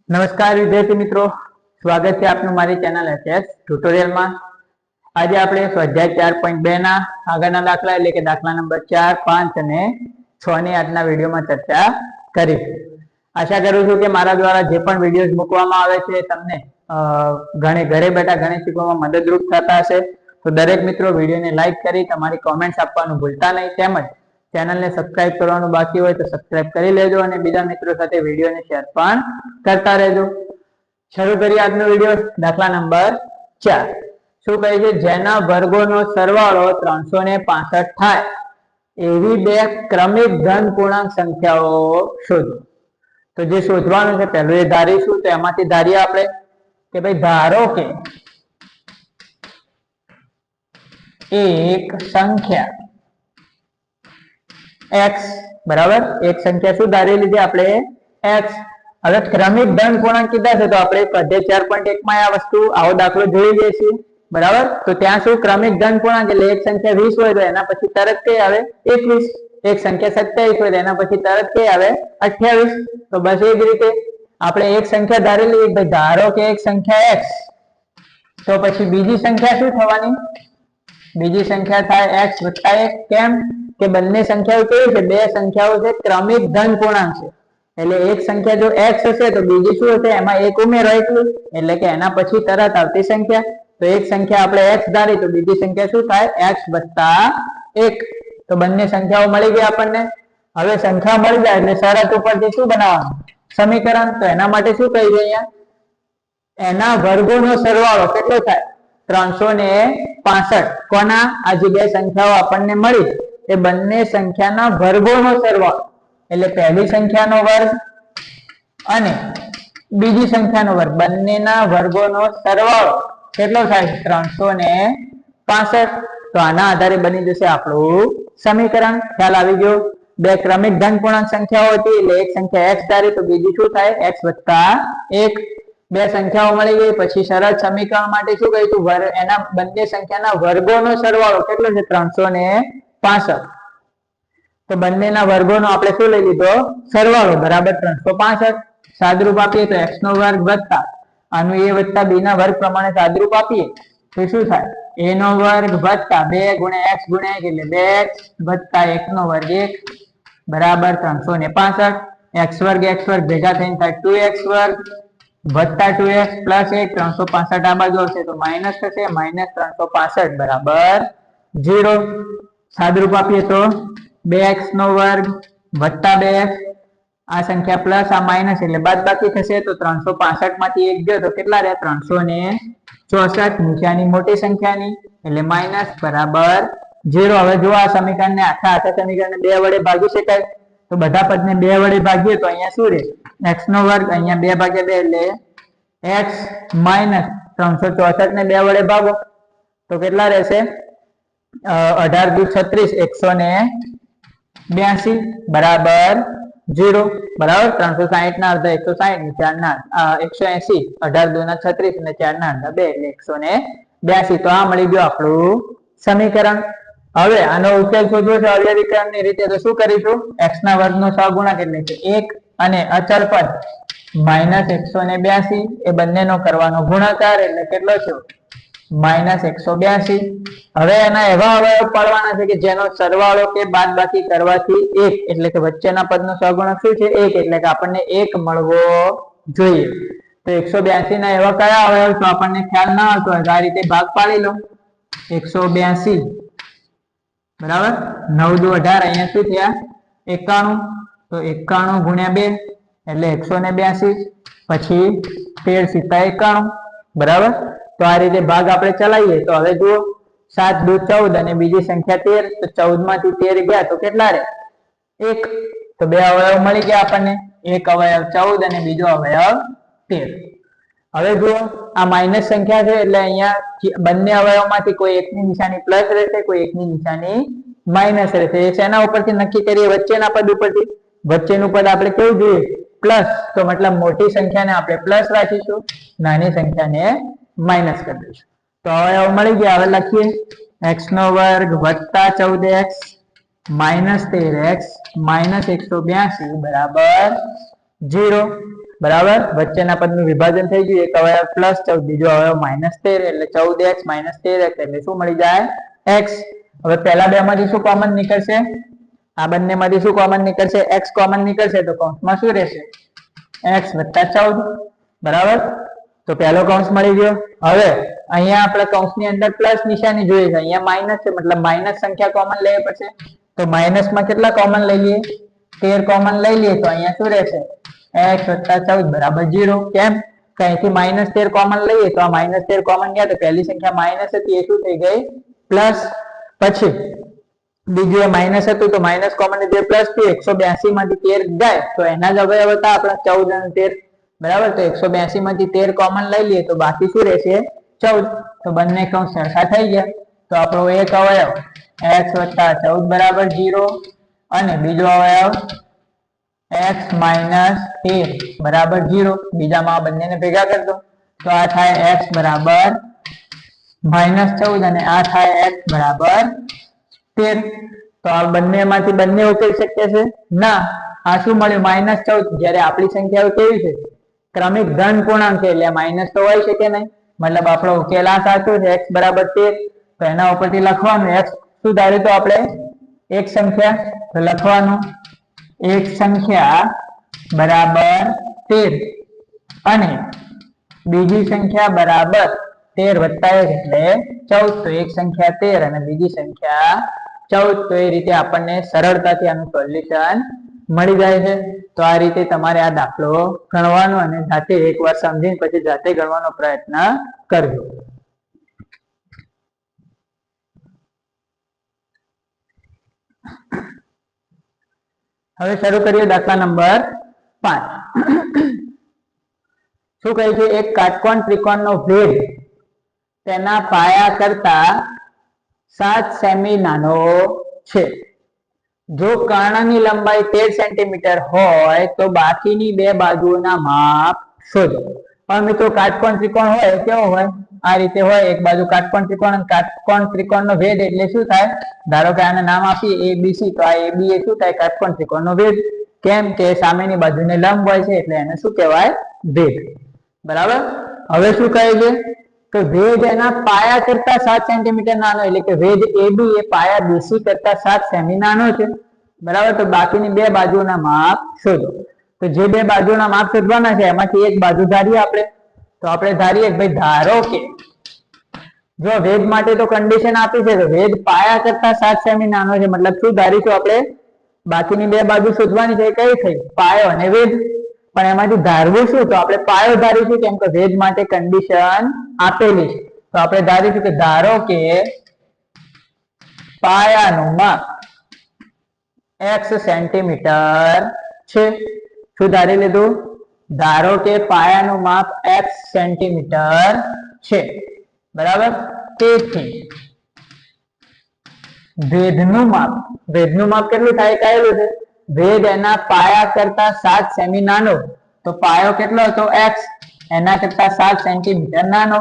નમસ્કાર વિદ્યાર્થી મિત્રો, સ્વાગત છે આપનું મારી ચેનલ એચએસ ટ્યુટોરિયલમાં। આજે આપણે સ્વાધ્યાય 4.2 ના આગળના દાખલા એટલે કે દાખલા નંબર 4, 5 અને 6 ની આજના વિડીયોમાં ચર્ચા કરીશું। આશા કરું છું કે મારા દ્વારા જે પણ વિડીયોઝ મૂકવામાં આવે છે તમને ઘરે બેઠા ગણિત શીખવામાં મદદરૂપ થતા હશે। તો દરેક મિત્રો વિડીયોને લાઈક કરી તમારી કોમેન્ટ્સ આપવાનું ભૂલતા નહીં, તેમજ ચેનલને સબસ્ક્રાઇબ કરવાનું બાકી હોય તો સબસ્ક્રાઇબ કરી લેજો અને બીજા મિત્રો સાથે વિડીયોને શેર પણ કરતા રહેજો। શરૂ કરીએ આજનો વિડીયો। દાખલા નંબર 4 શું કહે છે? જેના વર્ગોનો સરવાળો 365 થાય એવી બે ક્રમિક ધન પૂર્ણાંક સંખ્યાઓ શોધો। તો જે શોધવાનું છે પહેલું એ ધારીશું, તો એમાંથી ધારીએ આપણે કે ભાઈ ધારો કે એક સંખ્યા x બરાબર, એક સંખ્યા શું ધારી લીધી આપણે? x। હવે ક્રમિક ધન પૂર્ણાંક કીધા છે તો આપણે સ્વાધ્યાય 4.1 માં આ વસ્તુ આવો દાખલો જોઈ લઈએ છીએ બરાબર। તો ત્યાં શું ક્રમિક ધન પૂર્ણાંક એટલે એક સંખ્યા 20 હોય તો એના પછી તરત કઈ આવે? 21। એક સંખ્યા 27 હોય તો એના પછી તરત કઈ આવે? 28। તો બસ એ જ રીતે આપણે એક સંખ્યા ધારેલી, ભાઈ ધારો કે એક સંખ્યા x, તો પછી બીજી સંખ્યા શું થવાની? બીજી સંખ્યા થાય x વત્તા 1। કેમ કે બંને સંખ્યાઓ કેવી છે? બે સંખ્યાઓ છે ક્રમિક ધન પૂર્ણાંક છે, એટલે એક સંખ્યા જો x હશે તો બીજી શું હશે? એમાં એક ઉમેરો એટલું, એટલે કે એના પછી તરત આવતી સંખ્યા। તો એક સંખ્યા આપણે x ધારી તો બીજી સંખ્યા શું થાય? x વત્તા 1। તો બંને સંખ્યાઓ મળી ગઈ આપણને। હવે સંખ્યા મળી જાય એટલે શરત ઉપરથી શું બનાવવાનું? સમીકરણ। તો એના માટે શું કહી છે અહીંયા? એના વર્ગોનો સરવાળો કેટલો થાય? 365। કોના? આ જે બે સંખ્યાઓ આપણને મળી એ બંને સંખ્યાના વર્ગોનો સરવાળો, એટલે પહેલી સંખ્યાનો વર્ગ અને બીજી સંખ્યાનો વર્ગ, બંનેના વર્ગોનો સરવાળો કેટલો થાય? 365। તો આના આધારે બની જશે આપણું સમીકરણ। ખ્યાલ આવી ગયો? બે ક્રમિક ધન પૂર્ણાંક સંખ્યાઓ હતી એટલે એક સંખ્યા x ધારી તો બીજી શું થાય? x વત્તા 1। બે સંખ્યાઓ મળી ગઈ પછી સરળ સમીકરણ માટે શું કહીશું? એના બંને સંખ્યાના વર્ગોનો સરવાળો કેટલો છે? 365। તો બંનેના વર્ગોનો આપણે શું લઈ લીધો? સરવાળો બરાબર 365। સાદરૂપ આપીએ તો x નો વર્ગ વત્તા આનું a વત્તા b ના વર્ગ પ્રમાણે સાદરૂપ આપીએ તો શું થાય? a નો વર્ગ વત્તા 2 ગુણ્યા x ગુણ્યા 1 એટલે 2x વત્તા 1 નો વર્ગ 1 બરાબર 365। x વર્ગ ભેગા થઈને થાય 2x વર્ગ વત્તા 2x પ્લસ 1, 365 આ બાજુ આવશે તો માઇનસ થશે, માઇનસ 365 બરાબર 0। સાદરૂપ આપીએ તો 2x નો વર્ગ વત્તા 2x, આ સંખ્યા પ્લસ આ માઇનસ એટલે બાદબાકી થશે તો 365 માંથી 1 ગયો તો કેટલા રહ્યા? 364। નીચેની મોટી સંખ્યાની એટલે માઇનસ બરાબર 0। હવે જો આ સમીકરણને આખા સમીકરણને 2 વડે ભાગી શકાય તો બધા પદને 2 વડે ભાગીએ તો અહીંયા શું રહે? x નો વર્ગ, અહીંયા 2 ભાગ્યા 2 એટલે x માઇનસ 364 ને 2 વડે ભાગો તો કેટલા રહેશે? 18 દુ 36, 182 બરાબર 0 બરાબર। 360 ના અડધા 160 4 ના 180, 18 દુ 36 અને 4 ના અડધા 2 એટલે 182। તો આ મળી ગયું આપણું સમીકરણ। હવે આનો ઉકેલ શોધવો છે અવયવીકરણની રીતે તો શું કરીશું? x ના વર્ગનો સહગુણક એટલે કે 1 અને અચળ પદ માઇનસ 182 એ બંનેનો કરવાનો ગુણાકાર એટલે કેટલો છે? માઇનસ 182। હવે એના એવા અવયવ પાડવાના છે કે જેનો સરવાળો કે બાદબાકી કરવાથી 1 એટલે કે વચ્ચેના પદનો સહગુણક શું છે? 1 એટલે કે આપણને 1 મળવો જોઈએ। તો 182 ના એવા કયા અવયવ તો આપણને ખ્યાલ ના આવતો હોય આ રીતે ભાગ પાડી લો। 182 બરાબર 9 દુ 18, અહીંયા શું થયા? 91। તો 91 ગુણ્યા 2 એટલે 182 પછી 13 સીતા 91 બરાબર। તો આ રીતે ભાગ આપણે ચલાવીએ તો હવે જુઓ 7 દુ 14 અને બીજી સંખ્યા 13, તો 14 માંથી 13 ગયા તો કેટલા રહે? 1। તો બે અવયવ મળી ગયા આપણને, એક અવયવ 14 અને બીજો અવયવ 13। હવે જુઓ આ માઇનસ સંખ્યા છે એટલે અહીંયા બંને અવયવમાંથી કોઈ એકની નિશાની પ્લસ રહેશે, કોઈ એકની નિશાની માઇનસ રહેશે। એ શેના ઉપરથી નક્કી કરીએ? વચ્ચેના પદ ઉપરથી। વચ્ચેનું પદ આપણે કેવું જોઈએ? પ્લસ। તો મતલબ મોટી સંખ્યાને આપણે પ્લસ રાખીશું, નાની સંખ્યાને માઇનસ કરી દઈશું। તો અવયવ મળી ગયા। હવે લખીએ x નો વર્ગ વત્તા 14x માઇનસ 13x માઇનસ 182 બરાબર 0 બરાબર વચ્ચેના પદનું વિભાજન થઈ ગયું એક અવયવ +14 બીજો અવયવ -13 એટલે 14x - 13x એટલે શું મળી જાય x હવે પહેલા બે માંથી શું કોમન નીકળશે આ બંને માંથી શું કોમન નીકળશે x કોમન નીકળશે તો કૌંસમાં શું રહેશે x + 14 બરાબર તો પહેલો કૌંસ મળી ગયો હવે અહીંયા આપણે કૌંસની અંદર પ્લસ નિશાની જોઈએ છે અહીંયા માઈનસ છે મતલબ માઈનસ સંખ્યા કોમન લેવી પડશે તો માઈનસ માં કેટલા કોમન લઈ લઈએ 13 કોમન લઈ લઈએ તો અહીંયા શું રહેશે x + 14 = 0 કેમ કે અહીંથી -13 કોમન લઈએ તો આ -13 કોમન ગયા તો પહેલી સંખ્યા માઈનસ હતી એ શું થઈ ગઈ પ્લસ પછી બીજું એ માઈનસ હતું તો માઈનસ કોમન લીધે પ્લસ થી 182 માંથી 13 જાય તો એના જ અવયવ હતા આપણા 14 અને 13 બરાબર તો 182 માંથી 13 કોમન લઈ લઈએ તો બાકી શું રહેશે 14 તો બંને કૌંસ સરખા થઈ ગયા તો આપણો એક અવયવ x + 14 = 0 અને બીજો અવયવ x - 13 = 0 બીજામાં બંનેને ભેગા કરી દો તો આ થાય x = -14 અને આ થાય x = 13 તો આ બંનેમાંથી બંને ઉકેલી શકીએ છે ના આ શું મળ્યું -14 જ્યારે આપણી સંખ્યાઓ કેવી છે ક્રમિક ધન પૂર્ણાંક છે એટલે માઈનસ તો હોય શકે નહીં મતલબ આપણો ઉકેલ આ સાચો છે x = 13 તો એના ઉપરથી લખવાનું x શું ધાર્યું તો આપણે એક સંખ્યા તો લખવાનું એક સંખ્યા બરાબર 13 અને બીજી સંખ્યા બરાબર 13 + 1 એટલે 14 તો એક સંખ્યા 13 અને બીજી સંખ્યા 14 તો એ રીતે આપણને સરળતાથી આનું સોલ્યુશન મળી જાય છે તો આ રીતે તમારે આ દાખલો ગણવાનો અને જાતે એકવાર સમજીને પછી જાતે ગણવાનો પ્રયત્ન કરજો હવે શરૂ કરીએ દાખલા નંબર 5 શું કહે છે એક કાટકોણ ત્રિકોણનો ભેદ તેના પાયા કરતા 7 સેમી નાનો છે જો કર્ણની લંબાઈ 13 સેન્ટીમીટર હોય તો બાકીની બે બાજુઓના માપ શોધો હવે મિત્રો કાટકોણ ત્રિકોણ હોય કેવો હોય આ રીતે હોય એક બાજુ કાટકોણ ત્રિકોણ અને કાટકોણ ત્રિકોણનો ભેદ એટલે શું થાય ધારો કે આને નામ આપીએ ABC તો આ AB એ શું થાય કાટકોણ ત્રિકોણનો ભેદ કેમ કે સામેની બાજુને લંબ હોય છે એટલે એને શું કહેવાય ભેદ બરાબર હવે શું કહે છે તો ભેદ એના પાયા કરતા 7 સેન્ટીમીટર નાનો એટલે કે ભેદ AB એ પાયા BC કરતા 7 સેમી નાનો છે બરાબર તો બાકીની બે બાજુના માપ શોધો તો જે બે બાજુના માપ શોધવાના છે એમાંથી એક બાજુ ધારીએ આપણે તો આપણે ધારીએ કે ભાઈ ધારો કે જો ભેદ માટે તો કન્ડિશન આપી છે તો ભેદ પાયા કરતા 7 સેમી નાનો છે મતલબ શું ધારીશું આપણે બાકીની બે બાજુ શોધવાની છે કઈ થઈ પાયો અને ભેદ પણ એમાંથી ધારવું શું તો આપણે પાયો ધારીશું કેમ કે ભેદ માટે કન્ડિશન આપેલી છે તો આપણે ધારીશું કે ધારો કે પાયાનું માપ x સેન્ટીમીટર છે શું ધારી લીધું ધારો કે પાયાનું માપ x સેન્ટીમીટર છે બરાબર તેથી ભેદનું માપ કેટલું થાય કહેલું છે ભેદ એના પાયા કરતા 7 સેમી નાનો તો પાયો કેટલો હતો x એના કરતા 7 સેન્ટીમીટર નાનો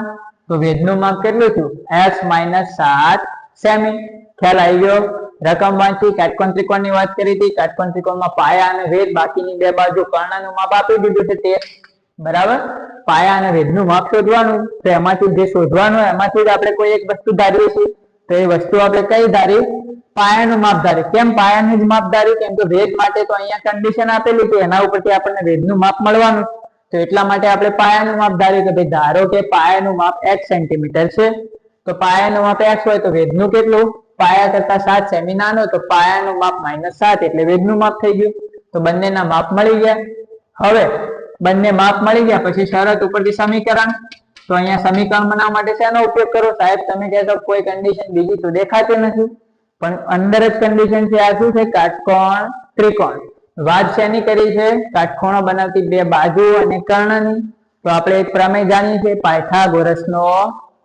તો ભેદનું માપ કેટલું થયું x - 7 સેમી ખ્યાલ આવી ગયો રકમ વાંચી કાટકોણ ત્રિકોણની વાત કરી હતી કાટકોણ ત્રિકોણમાં પાયા અને ભેદ બાકીની બે બાજુ કર્ણનું માપ આપી દીધું છે 13 બરાબર પાયા અને ભેદનું માપ શોધવાનું તો એમાંથી જે શોધવાનું એમાંથી જ આપણે કોઈ એક વસ્તુ ધારીએ છીએ તો એ વસ્તુ આપણે કઈ ધારી પાયાનું માપ ધારી કેમ પાયાનું જ માપ ધારી કેમ કે ભેદ માટે તો અહીંયા કન્ડિશન આપેલી છે એના ઉપરથી આપણને ભેદનું માપ મળવાનું તો એટલા માટે આપણે પાયાનું માપ ધાર્યું કે ભાઈ ધારો કે પાયાનું માપ x સેન્ટીમીટર છે તો પાયાનું માપ x હોય તો ભેદનું કેટલું પાયા કરતા 7 સેમી નાનો તો પાયાનું માપ -7 એટલે ભેદનું માપ થઈ ગયું તો બંનેના માપ મળી ગયા હવે બંને માપ મળી ગયા પછી શરત ઉપરથી સમીકરણ તો અહીંયા સમીકરણ બનાવવા માટે શેનો ઉપયોગ કરો સાહેબ તમે કહેતો કોઈ કન્ડિશન બીજી તો દેખાતી નથી પણ અંદર જ કન્ડિશન છે આ શું છે કાટકોણ ત્રિકોણ વાત શેની કરી છે કાટખૂણો બનાવતી બે બાજુ અને કર્ણની તો આપણે એક પ્રમેય જાણીએ છીએ પાયથાગોરસનો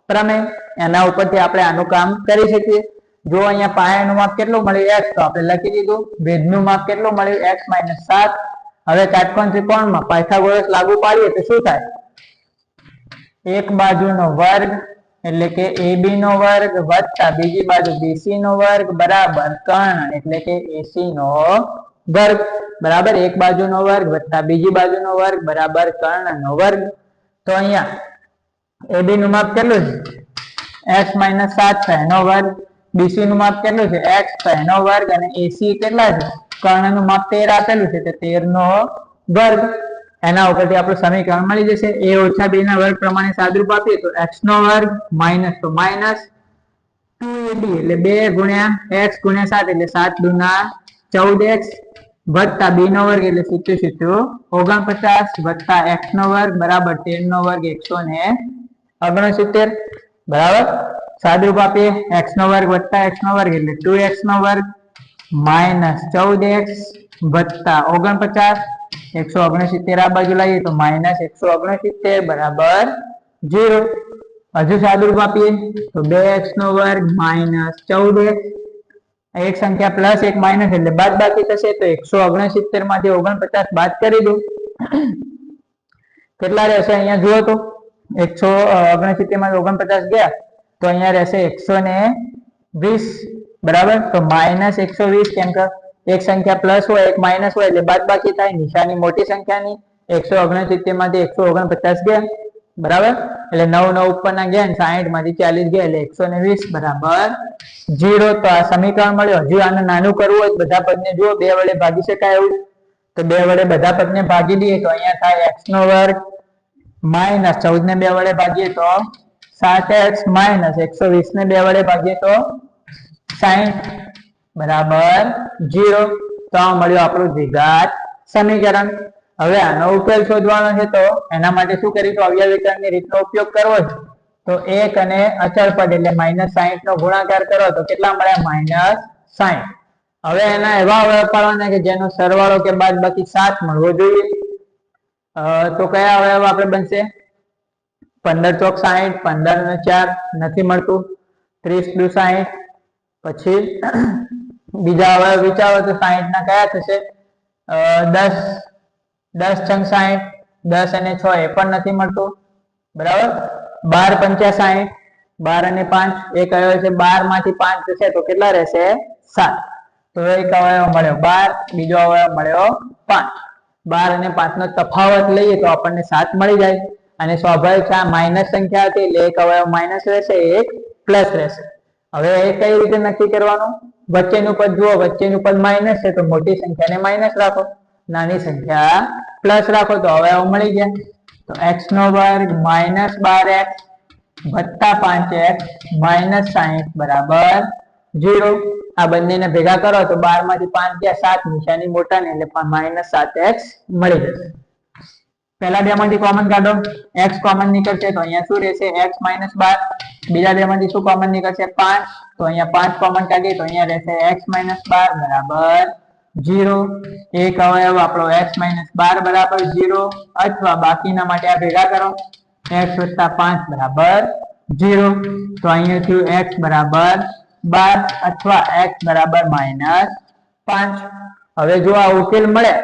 પ્રમેય એના ઉપરથી આપણે આનું કામ કરી શકીએ જો અહીંયા પાયાનું માપ કેટલું મળ્યું x તો આપણે લખી દીધું ભેદનું માપ કેટલું મળ્યું x - 7 હવે કાટકોણ ત્રિકોણમાં પાયથાગોરસ લાગુ પાડીએ તો શું થાય એક બાજુનો વર્ગ એટલે કે AB નો વર્ગ વત્તા બીજી બાજુ BC નો વર્ગ બરાબર કર્ણ એટલે કે AC નો વર્ગ બરાબર એક બાજુનો વર્ગ વત્તા બીજી બાજુનો વર્ગ બરાબર કર્ણનો વર્ગ. તો અહીંયા AB નું માપ કેટલું છે? x - 7 તો એનો વર્ગ. BC નું માપ કેટલું છે? x તો એનો વર્ગ. અને AC કેટલા છે? કર્ણનું માપ 13 આપેલું છે તો 13 નો વર્ગ. એના ઉપરથી આપણું સમીકરણ મળી જશે. a ઓછા b ના વર્ગ પ્રમાણે સાદુરૂપ આપીએ તો x નો વર્ગ માઈનસ તો માઈનસ 2ab એટલે 2 ગુણ્યા x ગુણ્યા 7 એટલે 7 દુના 14x વત્તા b નો વર્ગ એટલે 49 વત્તા x નો વર્ગ બરાબર 13 નો વર્ગ 169 બરાબર. સાદુરૂપ આપીએ x નો વર્ગ વત્તા x નો વર્ગ એટલે 2x નો વર્ગ માઈનસ 14x વત્તા 49 169 આ બાજુ લાવીએ તો માઈનસ 169 બરાબર 0. હજુ સાદુરૂપ આપીએ તો 2x નો વર્ગ માઈનસ 14x એક સંખ્યા પ્લસ એક માઈનસ એટલે બાદ બાકી થશે તો 169 માંથી 49 બાદ કરી દો કેટલા રહેશે? અહીંયા જુઓ તો 169 માંથી 49 ગયા તો અહીંયા રહેશે 120 બરાબર. તો માઈનસ 120 કેમ કે એક સંખ્યા પ્લસ હોય એક માઈનસ હોય એટલે બાદ બાકી થાય. નિશાની મોટી સંખ્યાની 169 માંથી 149 ગયા બરાબર. એટલે 9 9 ઉપરના ગયા ને 60 માંથી 40 ગયા એટલે 120 બરાબર 0. તો આ સમીકરણ મળ્યું. હજી આને નાનું કરવું હોય બધા પદને જુઓ 2 વડે ભાગી શકાય એવું તો 2 વડે બધા પદને ભાગી દઈએ તો અહીંયા થાય x નો વર્ગ માઈનસ 14 ને 2 વડે ભાગીએ તો 7x માઈનસ 120 ને 2 વડે ભાગીએ તો 60 બરાબર 0. તો આ મળ્યું આપણું દ્વિઘાત સમીકરણ. હવે આનો ઉકેલ શોધવાનો છે તો એના માટે શું કરીશું? અવયવીકરણની રીતનો ઉપયોગ કરવો છે તો 1 અને અચળ પદ એટલે -60 નો ગુણાકાર કરો તો કેટલા મળ્યા? -60. હવે એના એવા અવયવ પાડવાના કે જેનો સરવાળો કે બાદબાકી 7 મળવો જોઈએ. તો કયા અવયવ આપણે બનશે? 15 ચોક 60 15 ને 4 નથી મળતું 30 દુ 60 પછી બીજા અવયવ વિચારો તો 60 ના કયા થશે? 10 છંગ 60 10 અને 6 એ પણ નથી મળતું બરાબર. 12 પંચા 60 12 અને 5 એક અવયવ છે 12 માંથી 5 જશે તો કેટલા રહેશે? 7. તો એક અવયવ મળ્યો 12 બીજો અવયવ મળ્યો 5. 12 અને 5 નો તફાવત લઈએ તો આપણને 7 મળી જાય. અને સ્વાભાવિક છે આ માઈનસ સંખ્યા હતી એટલે એક અવયવ માઈનસ રહેશે એક પ્લસ રહેશે. હવે એ કઈ રીતે નક્કી કરવાનું? વચ્ચેનું પદ જુઓ વચ્ચેનું પદ માઈનસ છે તો મોટી સંખ્યાને માઈનસ રાખો નાની સંખ્યા પ્લસ રાખો તો અવયવ મળી ગયા. તો x નો વર્ગ માઈનસ 12x વત્તા 5x માઈનસ 60 બરાબર 0. આ બંનેને ભેગા કરો તો 12 માંથી 5 ગયા 7 નિશાની મોટા ને એટલે માઈનસ 7x મળી જશે. પહેલા બે માંથી કોમન કાઢો x કોમન નીકળશે તો અહીંયા શું રહેશે? x minus 12. બીજા બે માંથી શું કોમન નીકળશે? 5 તો અહીંયા 5 કોમન કાઢીએ તો અહીંયા રહેશે x માઈનસ 12 બરાબર 0. એક અવયવ આપણો x માઈનસ 12 બરાબર 0 અથવા બાકીના માટે આ ભેગા કરો x વત્તા 5 બરાબર 0. તો અહીંયા થયું x બરાબર 12 અથવા x બરાબર માઈનસ 5. હવે જો આ ઉકેલ મળે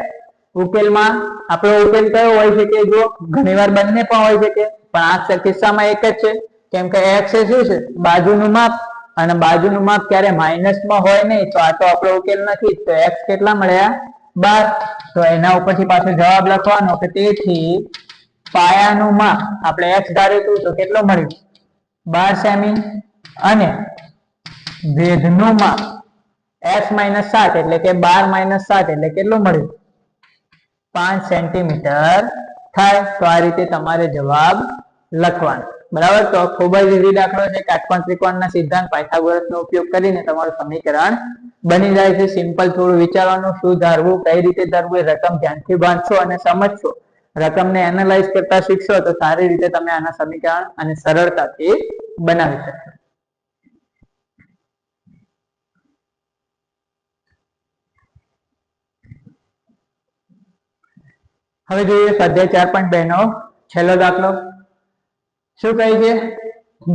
ઉકેલમાં આપણો ઉકેલ કયો હોય છે કે જો ઘણીવાર બંને પણ હોય છે કે પણ આ કિસ્સામાં એક જ છે કેમ કે x એ શું છે? બાજુનું માપ અને બાજુનું માપ ક્યારે માઈનસ માં હોય નહીં તો આ તો આપણો ઉકેલ નથી. તો x કેટલા મળ્યા? 12. તો એના ઉપરથી પાછો જવાબ લખવાનો કે તેથી પાયાનું માપ આપણે x ધાર્યું તો કેટલો મળ્યું? 12 સેમી અને વેધનું માપ x - 7 એટલે કે 12 - 7 એટલે કેટલું મળ્યું? 5 સેન્ટીમીટર થાય. તો આ રીતે તમારે જવાબ લખવાનો બરાબર. તો ખૂબ જ ઈઝી દાખલો છે. કાટકોણ ત્રિકોણના સિદ્ધાંત પાયથાગોરસનો ઉપયોગ કરીને તમારું સમીકરણ બની જાય છે. સિમ્પલ થોડું વિચારવાનું શું ધારવું કઈ રીતે ધારવું એ રકમ ધ્યાનથી વાંચશો અને સમજશો રકમને એનાલાઇઝ કરતા શીખશો તો સારી રીતે તમે આના સમીકરણ અને સરળતાથી બનાવી શકશો. હવે જોઈએ સ્વાધ્યાય 4.2 નો છેલ્લો દાખલો. શું કહે છે?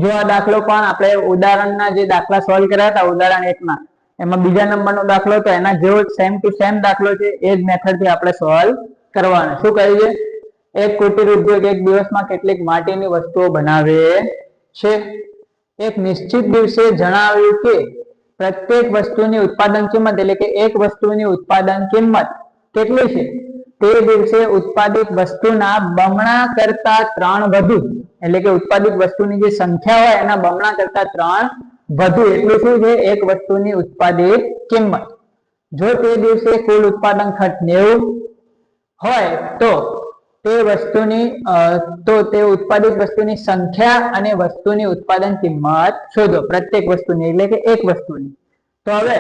જો આ દાખલો પણ આપણે ઉદાહરણના જે દાખલા સોલ્વ કર્યા હતા ઉદાહરણ 1 માં એમાં બીજા નંબરનો દાખલો તો એના જેવો સેમ ટુ સેમ દાખલો છે. એ જ મેથડ થી આપણે સોલ્વ કરવાનો. શું કહે છે? એક કુટીર ઉદ્યોગ એક દિવસમાં કેટલીક માટીની વસ્તુઓ બનાવે છે. એક નિશ્ચિત દિવસે જણાવ્યું કે પ્રત્યેક વસ્તુની ઉત્પાદન કિંમત એટલે કે એક વસ્તુની ઉત્પાદન કિંમત કેટલી છે? તે દિવસે ઉત્પાદિત વસ્તુના બમણા કરતા 3 વધુ, એટલે કે ઉત્પાદિત વસ્તુની જે સંખ્યા હોય એના બમણા કરતા 3 વધુ એટલું શું છે? એક વસ્તુની ઉત્પાદિત કિંમત. જો તે દિવસે કુલ ઉત્પાદન ખર્ચ 90 હોય તો તે ઉત્પાદિત વસ્તુની સંખ્યા અને વસ્તુની ઉત્પાદન કિંમત શોધો, પ્રત્યેક વસ્તુની એટલે કે એક વસ્તુની. તો હવે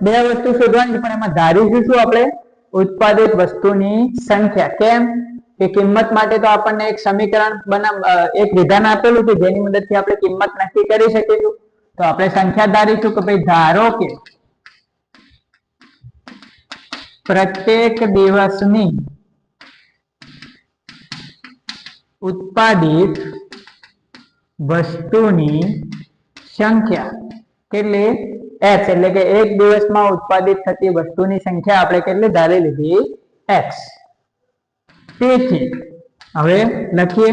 બે વસ્તુ શોધવાની, પણ એમાં ધારીશું શું આપણે? ઉત્પાદિત વસ્તુની સંખ્યા. કેમ કે કિંમત માટે તો આપણને એક સમીકરણ એક વિધાન આપેલું છે જેની મદદથી આપણે કિંમત નક્કી કરી શકીશું. તો આપણે સંખ્યા ધારીશું કે ભાઈ ધારો કે પ્રત્યેક દિવસની ઉત્પાદિત વસ્તુની સંખ્યા કેટલી? x, એટલે કે એક દિવસમાં ઉત્પાદિત થતી વસ્તુની સંખ્યા આપણે કેટલી ધારી લીધી? x. તેથી હવે લખીએ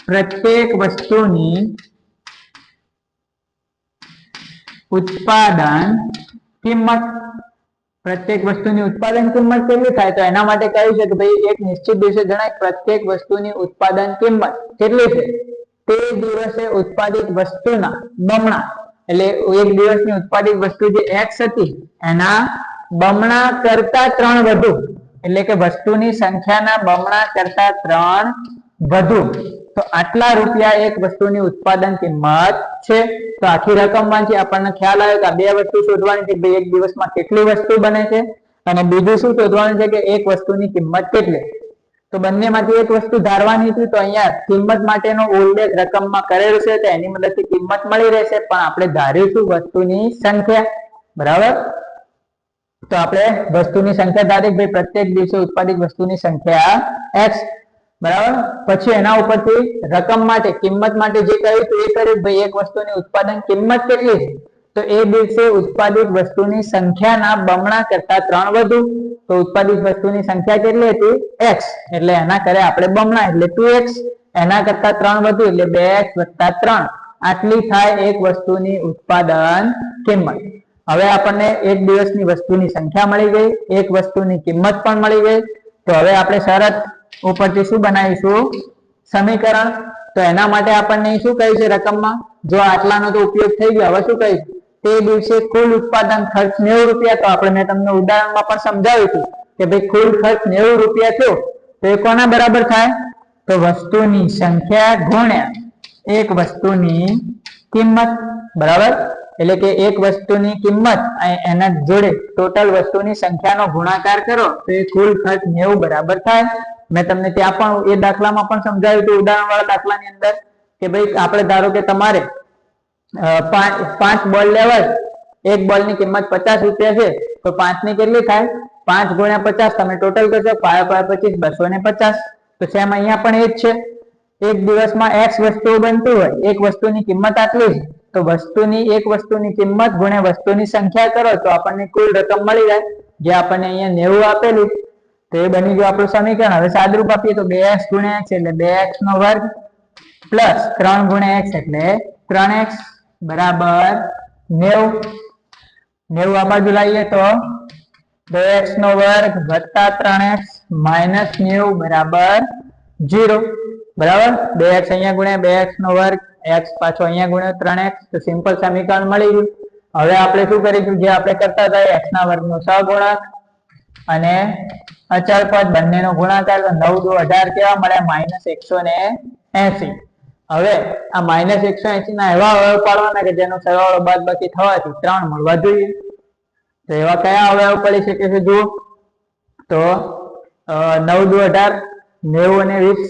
પ્રત્યેક વસ્તુની ઉત્પાદન કિંમત. પ્રત્યેક વસ્તુની ઉત્પાદન કિંમત કેટલી થાય? તો એના માટે કહ્યું છે કે ભાઈ એક નિશ્ચિત દિવસે જણાય પ્રત્યેક વસ્તુની ઉત્પાદન કિંમત કેટલી છે? તે દિવસે ઉત્પાદિત વસ્તુના બમણા, એટલે એક દિવસની ઉત્પાદિત વસ્તુ જે x હતી એના બમણા કરતા 3 વધુ, એટલે કે વસ્તુની સંખ્યાના બમણા કરતા 3 વધુ. તો આટલા રૂપિયા એક વસ્તુની ઉત્પાદન કિંમત છે. તો આખી રકમમાંથી આપણને ખ્યાલ આવે કે આ બે વસ્તુ શોધવાની છે, ભાઈ એક દિવસમાં કેટલી વસ્તુ બને છે, અને બીજું શું શોધવાનું છે કે એક વસ્તુની કિંમત કેટલી. તો બંનેમાંથી એક વસ્તુ ધારવાની હતી, તો અહીંયા કિંમત માટેનો ઉલ્લેખ રકમમાં કરેલ છે, તો એની મદદથી કિંમત મળી રહેશે, પણ આપણે ધારીશું વસ્તુની સંખ્યા. બરાબર? તો આપણે વસ્તુની સંખ્યા ધારી, ભાઈ પ્રત્યેક દિવસે ઉત્પાદિત વસ્તુની સંખ્યા x. બરાબર? પછી એના ઉપરથી રકમ માટે, કિંમત માટે જે કહ્યું એ કર્યું, ભાઈ એક વસ્તુની ઉત્પાદન કિંમત કેટલી છે? તો એ દિવસે ઉત્પાદિત વસ્તુની સંખ્યાના બમણા કરતા 3 વધુ. તો ઉત્પાદિત વસ્તુની સંખ્યા કેટલી હતી? x, એટલે એના કરે આપણે બમણા એટલે 2x, એના કરતા 3 વધુ એટલે 2x + 3. આટલી થાય એક વસ્તુની ઉત્પાદન કિંમત. હવે આપણને એક દિવસની વસ્તુની સંખ્યા મળી ગઈ, એક વસ્તુની કિંમત પણ મળી ગઈ. તો હવે આપણે શરત ઉપરથી શું બનાવીશું? સમીકરણ. તો એના માટે આપણને શું કહ્યું છે રકમમાં? જો આટલાનો તો ઉપયોગ થઈ ગયો, હવે શું કહીશું? તે દિવસે કુલ ઉત્પાદન ખર્ચ 90 રૂપિયા. તો આપણે મેં તમને ઉદાહરણમાં પણ સમજાવ્યું હતું કે ભાઈ કુલ ખર્ચ 90 રૂપિયા થયો, તો એ કોના બરાબર થાય? તો વસ્તુની સંખ્યા ગુણ્યા એક વસ્તુની કિંમત. બરાબર? એટલે કે એક વસ્તુની કિંમત એના જોડે ટોટલ વસ્તુની સંખ્યાનો ગુણાકાર કરો તો એ કુલ ખર્ચ 90 બરાબર થાય. મેં તમને ત્યાં પણ એ દાખલામાં પણ સમજાવ્યું હતું, ઉદાહરણ વાળા દાખલાની અંદર, કે ભાઈ આપણે ધારો કે તમારે 5 બોલ લેવા, એક બોલની કિંમત 50 રૂપિયા છે, તો 5 ની કેટલી થાય? 5 × 50, તમે ટોટલ કરશો 5 × 25 250. તો સેમ અહીંયા પણ એ જ છે. એક દિવસમાં x વસ્તુઓ બનતી હોય, એક વસ્તુની કિંમત આટલી છે, તો એક વસ્તુની કિંમત ગુણ્યા વસ્તુની સંખ્યા કરો તો આપણને કુલ રકમ મળી જાય, જે આપણને અહીંયા 90 આપેલું. તો એ બની ગયું આપણું સમીકરણ. હવે સાદુરૂપ આપીએ તો 2x × x એટલે 2x² પ્લસ 3 × x એટલે 3x બરાબર 90. 90 આ બાજુ લાવીએ તો 2x² + 3x - 90 બરાબર 0. બરાબર? 2x અહીંયા ગુણ્યા 2x², x પાછો અહીંયા ગુણ્યા 3x. તો સિમ્પલ સમીકરણ મળી ગયું. હવે આપણે શું કરીશું? જે આપણે કરતા હતા, x² નો સહગુણક અને અચળ પદ બંનેનો ગુણાકાર. 9 × 18 કેવા મળ્યા? -180. હવે આ -180 ના એવા અવયવ પાડવાના કે જેનો સરવાળો બાદબાકી થવાથી 3 મળવા જોઈએ. તો એવા કયા અવયવ પડી શકે છે? જુઓ તો 9 × 18 90 અને 20.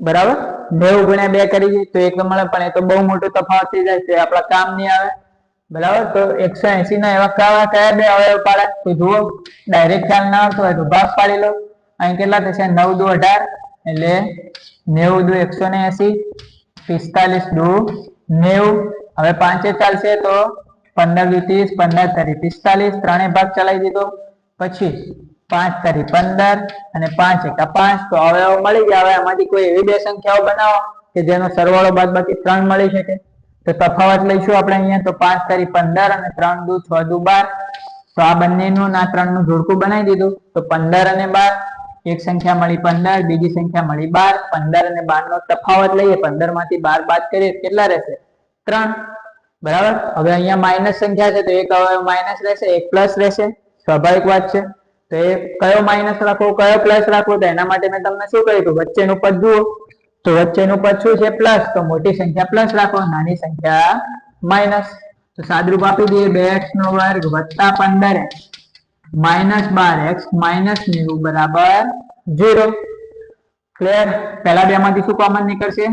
બરાબર? 90 × 2 કરીએ તો 1 મળે, પણ એ તો બહુ મોટો તફાવત થઈ જાય, તે આપણા કામ નહીં આવે. બરાબર? તો 180 ના એવા કયા બે અવયવ પાડે? તો જુઓ, ડાયરેક્ટ ખ્યાલ ના આવતો હોય તો ભાગ પાડી લો. અહીં કેટલા થશે? 9 × 18 એટલે 90 × 180, 45 × 90. હવે 5 ચાલશે તો 15 × 30, 15 × 45, ત્રણે ભાગ ચલાવી દીધો. પછી 5 × 15 અને 5 × 5. તો અવયવ મળી ગયા. હવે આમાંથી કોઈ એવી બે સંખ્યાઓ બનાવો કે જેનો સરવાળો બાદબાકી 3 મળી શકે. તો તફાવત લઈશું આપણે અહીંયા. તો 5 તારી 15 અને 3 દુ 6 દુ 12. તો આ બંનેનું આ 3 નું જોડકું બનાવી દીધું. તો 15 અને 12, એક સંખ્યા મળી 15, બીજી સંખ્યા મળી 12. 15 અને 12 નો તફાવત લઈએ, 15 માંથી 12 બાદ કરીએ કેટલા રહેશે? 3. બરાબર. હવે અહીંયા માઇનસ સંખ્યા છે તો એક હવે માઇનસ રહેશે, એક પ્લસ રહેશે, સ્વાભાવિક વાત છે. તો એ કયો માઇનસ રાખવો, કયો પ્લસ રાખવો? તો એના માટે મેં તમને શું કહ્યું હતું? વચ્ચેનું પદ જુઓ. તો વચ્ચેનું પદ શું છે? પ્લસ. તો મોટી સંખ્યા પ્લસ રાખો, નાની સંખ્યા માઇનસ. તો સાદરૂપ આપી દઈએ, 2x નો વર્ગ વત્તા 15x માઇનસ 12x માઇનસ 90 બરાબર 0. ક્લિયર? પહેલા બે માંથી શું કોમન નીકળશે?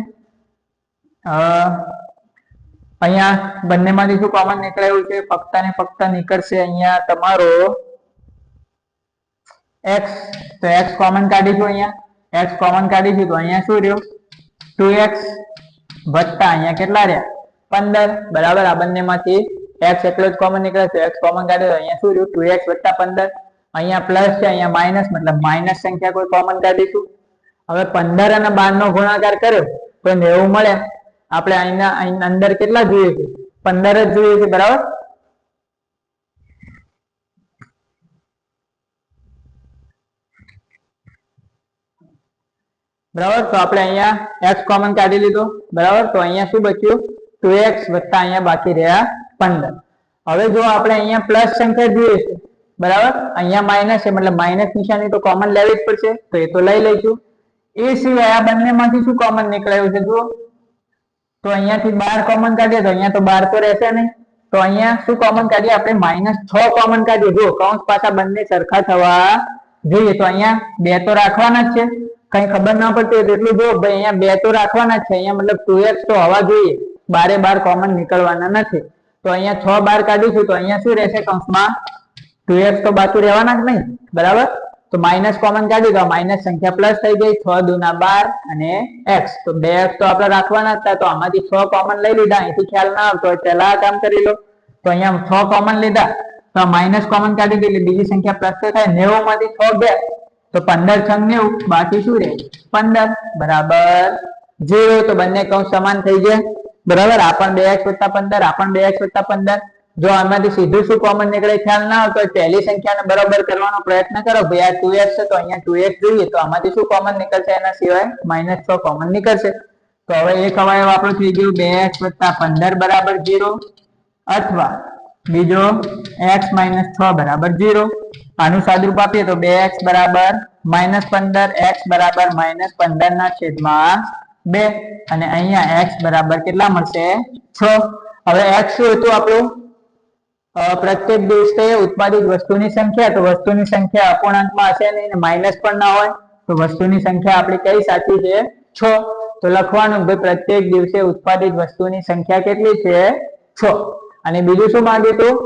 અહીંયા બંનેમાંથી શું કોમન નીકળ્યું છે? ફક્ત ને ફક્ત નીકળશે અહીંયા તમારો x. તો x કોમન કાઢીશું. અહીંયા x કોમન કાઢીશું તો અહીંયા શું રહ્યું? 2x વત્તા અહીંયા કેટલા રહ્યા? 15. બરાબર. આ બંનેમાંથી x એટલો જ કોમન નીકળે છે. x કોમન કાઢ્યો તો અહીંયા શું રહ્યું? 2x વત્તા 15. અહીંયા પ્લસ છે, અહીંયા માઇનસ, મતલબ માઇનસ સંખ્યા કોઈ કોમન કાઢીશું. હવે 15 અને 12 નો ગુણાકાર કર્યો તો 90 મળે. આપણે અહીંયા અંદર કેટલા જોઈએ છે? 15 જ જોઈએ છે. બરાબર. બરાબર. તો આપણે અહીંયા x કોમન કાઢી લીધો. બરાબર. તો અહીંયા શું બચ્યું? 2x વત્તા અહીંયા બાકી રહ્યા 15. હવે જો આપણે અહીંયા પ્લસ સંખ્યા જોઈએ છે, બરાબર, અહીંયા માઇનસ છે, મતલબ માઇનસ નિશાની તો કોમન લેવી જ પડશે. તો એ તો લઈ લઈશું. એ સિવાય આ બંનેમાંથી શું કોમન નીકળ્યું છે જુઓ. તો અહીંયાથી 12 કોમન કાઢીએ તો અહીંયા તો 12 તો રહેશે નહીં. તો અહીંયા શું કોમન કાઢીએ આપણે? -6 કોમન કાઢીએ. જો કૌંસ પાછા બંને સરખા થવા જોઈએ. તો અહીંયા 2 તો રાખવાના જ છે. કઈ ખબર ના પડતી હોય તો એટલું જો ભાઈ, અહીંયા 2 તો રાખવાના જ છે. અહીંયા મતલબ 2x તો હોવા જોઈએ. 12 કોમન નીકળવાના નથી. તો અહીંયા 6 12 કાઢીશું તો અહીંયા શું રહેશે? કૌંસમાં 2x તો બાકી રહેવાના જ નહીં. બરાબર. તો માઇનસ કોમન કાઢી તો માઇનસ સંખ્યા પ્લસ થઈ ગઈ. 6 દુના 12 અને x. તો 2x તો આપણે રાખવાના હતા. તો આમાંથી 6 કોમન લઈ લીધા. અહીંથી ખ્યાલ ના આવતો હોય પહેલા આ કામ કરી લો. તો અહીંયા 6 કોમન લીધા તો માઇનસ કોમન કાઢી દીધી. બીજી સંખ્યા પ્લસ થાય. 90 માંથી 6 ગયા તો 15 6 90, બાકી શું રહે? 15 બરાબર 0. તો બંને કૌંસ સમાન થઈ ગયા. બરાબર. આ પણ 2x વત્તા 15, આ પણ 2x વત્તા 15. જો આમાંથી સીધું શું કોમન નીકળે ખ્યાલ ના આવતો હોય, પહેલી સંખ્યાને બરાબર કરવાનો પ્રયત્ન કરો. ભાઈ આ 2x છે તો અહીંયા 2x જોઈએ. તો આમાંથી શું કોમન નીકળશે? એના સિવાય -6 કોમન નીકળશે. તો હવે એક અવયવ આપણું થઈ ગયું 2x વત્તા 15 બરાબર 0, અથવા બીજો x - 6 બરાબર 0. આનું સાદુરૂપ આપીએ તો 2x બરાબર -15, x બરાબર -15 ના છેદમાં 2, અને અહીંયા x બરાબર કેટલા મળશે? 6. હવે x શું હતું આપણું? પ્રત્યેક દિવસે ઉત્પાદિત વસ્તુની સંખ્યા. તો વસ્તુની સંખ્યા અપૂર્ણાંકમાં હશે નહીં, માઇનસ પણ ના હોય. તો વસ્તુની સંખ્યા આપણી કઈ સાચી છે? 6. તો લખવાનું ભાઈ પ્રત્યેક દિવસે ઉત્પાદિત વસ્તુની સંખ્યા કેટલી છે? 6. અને બીજું શું માંગ્યું હતું?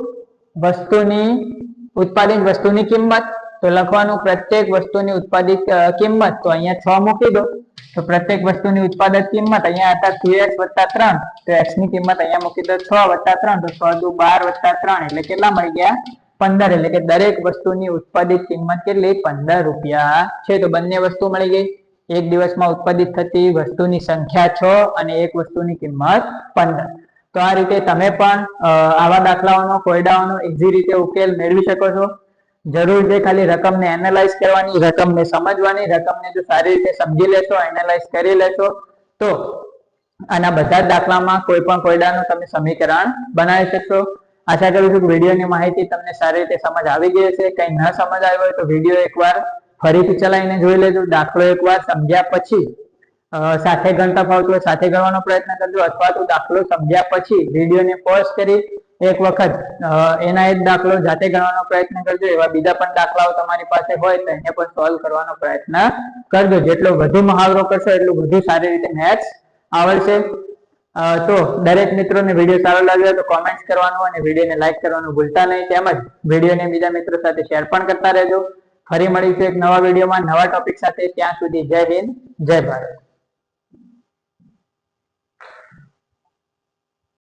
વસ્તુની ઉત્પાદિત વસ્તુની કિંમત. તો લખવાનું પ્રત્યેક વસ્તુની ઉત્પાદિત કિંમત. તો અહીંયા 6 મૂકી દો. તો પ્રત્યેક વસ્તુની ઉત્પાદક કિંમત અહીંયા હતા 2x વત્તા 3. તો x ની કિંમત અહીંયા મૂકી દો 6 વત્તા 3. તો 6 દુ 12 વત્તા 3 એટલે કેટલા મળી ગયા? 15. એટલે કે દરેક વસ્તુની ઉત્પાદિત કિંમત કેટલી? 15 રૂપિયા છે. તો બંને વસ્તુ મળી ગઈ. એક દિવસમાં ઉત્પાદિત થતી વસ્તુની સંખ્યા 6 અને એક વસ્તુની કિંમત 15. તો આ રીતે તમે પણ આવા દાખલાઓનો, કોયડાઓનો ઈઝી રીતે ઉકેલ મેળવી શકો છો. જરૂર છે ખાલી રકમને એનાલાઇઝ કરવાની, રકમને સમજવાની. રકમને જો સારી રીતે સમજી લેશો, એનાલાઇઝ કરી લેશો તો આના બધા જ દાખલામાં કોઈ પણ કોયડાનું તમે સમીકરણ બનાવી શકશો. આશા કરું છું કે વિડીયોની માહિતી તમને સારી રીતે સમજ આવી ગઈ હશે. કંઈ ન સમજ આવી હોય તો વિડીયો એકવાર ફરીથી ચલાવીને જોઈ લેજો. દાખલો એકવાર સમજ્યા પછી સાથે ગણતા ફાવતું હોય સાથે ગણવાનો પ્રયત્ન કરજો, અથવા તો દાખલો સમજ્યા પછી વિડીયોને પોઝ કરી એક વખત એના એક દાખલો જાતે ગણવાનો પ્રયત્ન કરજો. એવા બીજા પણ દાખલાઓ તમારી પાસે હોય તો એને પણ સોલ્વ કરવાનો પ્રયત્ન કરજો. જેટલો વધુ મહાવરો કરશો એટલું વધુ સારી રીતે મેથ્સ આવડશે. તો દરેક મિત્રોને વિડીયો સારો લાગ્યો તો કોમેન્ટ્સ કરવાનું અને વિડીયોને લાઈક કરવાનું ભૂલતા નહીં. તેમજ વિડીયોને બીજા મિત્રો સાથે શેર પણ કરતા રહેજો. ફરી મળીશું એક નવા વિડીયોમાં નવા ટોપિક સાથે. ત્યાં સુધી જય હિન્દ, જય ભારત.